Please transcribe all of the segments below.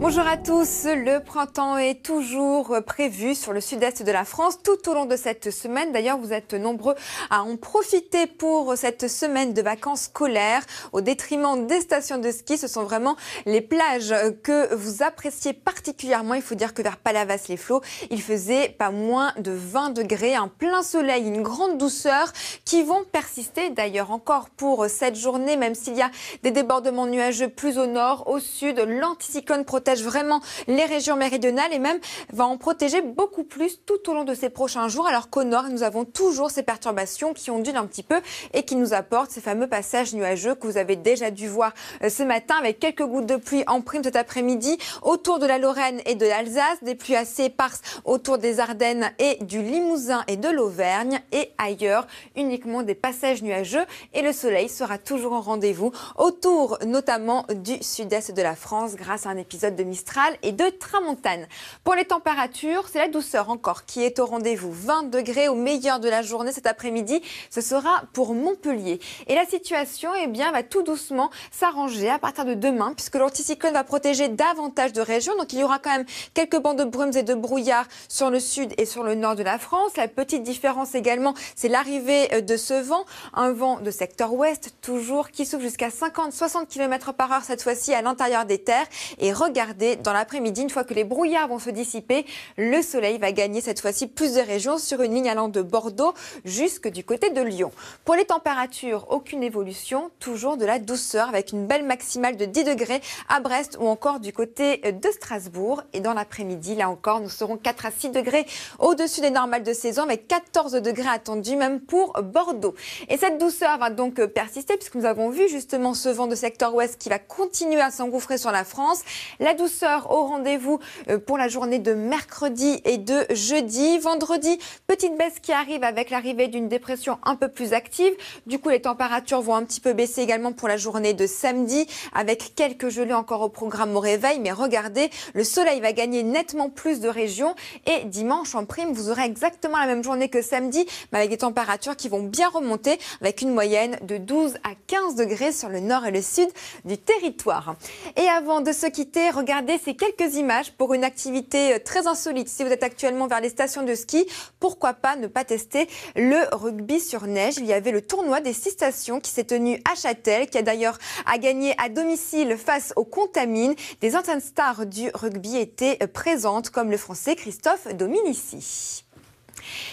Bonjour à tous, le printemps est toujours prévu sur le sud-est de la France tout au long de cette semaine. D'ailleurs, vous êtes nombreux à en profiter pour cette semaine de vacances scolaires au détriment des stations de ski. Ce sont vraiment les plages que vous appréciez particulièrement. Il faut dire que vers Palavas-les-Flots, il faisait pas moins de 20 degrés, un plein soleil, une grande douceur qui vont persister d'ailleurs encore pour cette journée, même s'il y a des débordements nuageux plus au nord, au sud. L'anticyclone protège vraiment les régions méridionales et même va en protéger beaucoup plus tout au long de ces prochains jours, alors qu'au nord, nous avons toujours ces perturbations qui ondulent un petit peu et qui nous apportent ces fameux passages nuageux que vous avez déjà dû voir ce matin avec quelques gouttes de pluie en prime cet après-midi autour de la Lorraine et de l'Alsace, des pluies assez éparses autour des Ardennes et du Limousin et de l'Auvergne et ailleurs, uniquement des passages nuageux et le soleil sera toujours au rendez-vous autour notamment du sud-est de la France grâce à un épisode de Mistral et de Tramontane. Pour les températures, c'est la douceur encore qui est au rendez-vous. 20 degrés au meilleur de la journée cet après-midi. Ce sera pour Montpellier. Et la situation, va tout doucement s'arranger à partir de demain puisque l'anticyclone va protéger davantage de régions. Donc il y aura quand même quelques bancs de brumes et de brouillard sur le sud et sur le nord de la France. La petite différence également, c'est l'arrivée de ce vent. Un vent de secteur ouest toujours qui souffle jusqu'à 50-60 km/h cette fois-ci à l'intérieur des terres. Et regardez, dans l'après-midi, une fois que les brouillards vont se dissiper, le soleil va gagner cette fois-ci plus de régions sur une ligne allant de Bordeaux jusque du côté de Lyon. Pour les températures, aucune évolution, toujours de la douceur avec une belle maximale de 10 degrés à Brest ou encore du côté de Strasbourg. Et dans l'après-midi, là encore, nous serons 4 à 6 degrés au-dessus des normales de saison avec 14 degrés attendus même pour Bordeaux. Et cette douceur va donc persister puisque nous avons vu justement ce vent de secteur ouest qui va continuer à s'engouffrer sur la France. La douceur au rendez-vous pour la journée de mercredi et de jeudi. Vendredi, petite baisse qui arrive avec l'arrivée d'une dépression un peu plus active. Du coup, les températures vont un petit peu baisser également pour la journée de samedi avec quelques gelées encore au programme au réveil. Mais regardez, le soleil va gagner nettement plus de régions. Et dimanche en prime, vous aurez exactement la même journée que samedi, mais avec des températures qui vont bien remonter avec une moyenne de 12 à 15 degrés sur le nord et le sud du territoire. Et avant de se quitter, regardez ces quelques images pour une activité très insolite. Si vous êtes actuellement vers les stations de ski, pourquoi pas ne pas tester le rugby sur neige. Il y avait le tournoi des 6 stations qui s'est tenu à Châtel, qui a d'ailleurs gagné à domicile face aux Contamines. Des anciennes stars du rugby étaient présentes, comme le Français Christophe Dominici.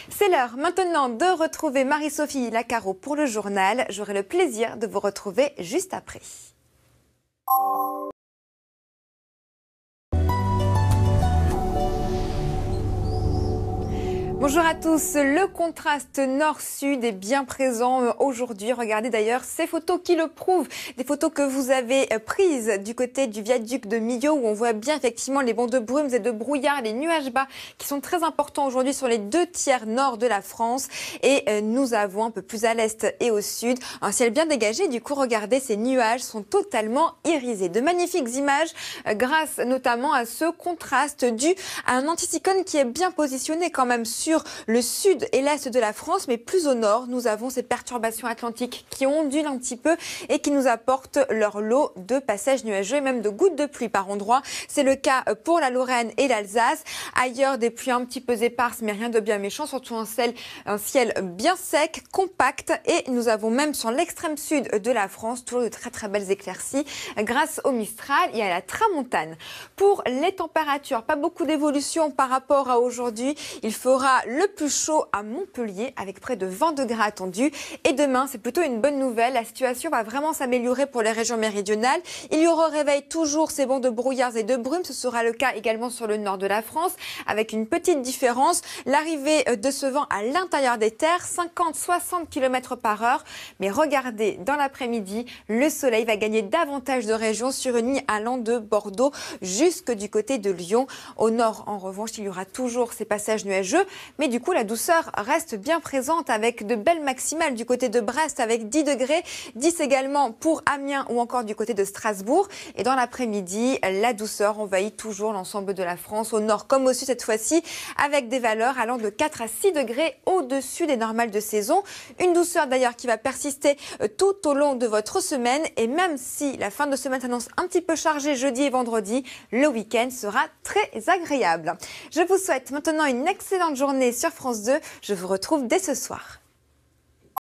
C'est l'heure maintenant de retrouver Marie-Sophie Lacaro pour le journal. J'aurai le plaisir de vous retrouver juste après. Bonjour à tous, le contraste nord-sud est bien présent aujourd'hui. Regardez d'ailleurs ces photos qui le prouvent, des photos que vous avez prises du côté du viaduc de Millau où on voit bien effectivement les bancs de brumes et de brouillard, les nuages bas qui sont très importants aujourd'hui sur les 2 tiers nord de la France. Et nous avons un peu plus à l'est et au sud un ciel bien dégagé. Du coup, regardez, ces nuages sont totalement irisés. De magnifiques images grâce notamment à ce contraste dû à un anticyclone qui est bien positionné quand même sur le sud et l'est de la France, mais plus au nord, nous avons ces perturbations atlantiques qui ondulent un petit peu et qui nous apportent leur lot de passages nuageux et même de gouttes de pluie par endroits. C'est le cas pour la Lorraine et l'Alsace. Ailleurs, des pluies un petit peu éparses, mais rien de bien méchant, surtout un ciel bien sec, compact. Et nous avons même sur l'extrême sud de la France toujours de très très belles éclaircies grâce au Mistral et à la Tramontane. Pour les températures, pas beaucoup d'évolution par rapport à aujourd'hui. Il fera le plus chaud à Montpellier avec près de 20 degrés attendus. Et demain, c'est plutôt une bonne nouvelle. La situation va vraiment s'améliorer pour les régions méridionales. Il y aura au réveil toujours ces bancs de brouillards et de brumes. Ce sera le cas également sur le nord de la France avec une petite différence. L'arrivée de ce vent à l'intérieur des terres, 50-60 km/h. Mais regardez, dans l'après-midi, le soleil va gagner davantage de régions sur une ligne allant de Bordeaux jusque du côté de Lyon. Au nord, en revanche, il y aura toujours ces passages nuageux. Mais du coup, la douceur reste bien présente avec de belles maximales du côté de Brest avec 10 degrés, 10 également pour Amiens ou encore du côté de Strasbourg. Et dans l'après-midi, la douceur envahit toujours l'ensemble de la France, au nord comme au sud cette fois-ci, avec des valeurs allant de 4 à 6 degrés au-dessus des normales de saison. Une douceur d'ailleurs qui va persister tout au long de votre semaine. Et même si la fin de semaine s'annonce un petit peu chargée jeudi et vendredi, le week-end sera très agréable. Je vous souhaite maintenant une excellente journée sur France 2. Je vous retrouve dès ce soir.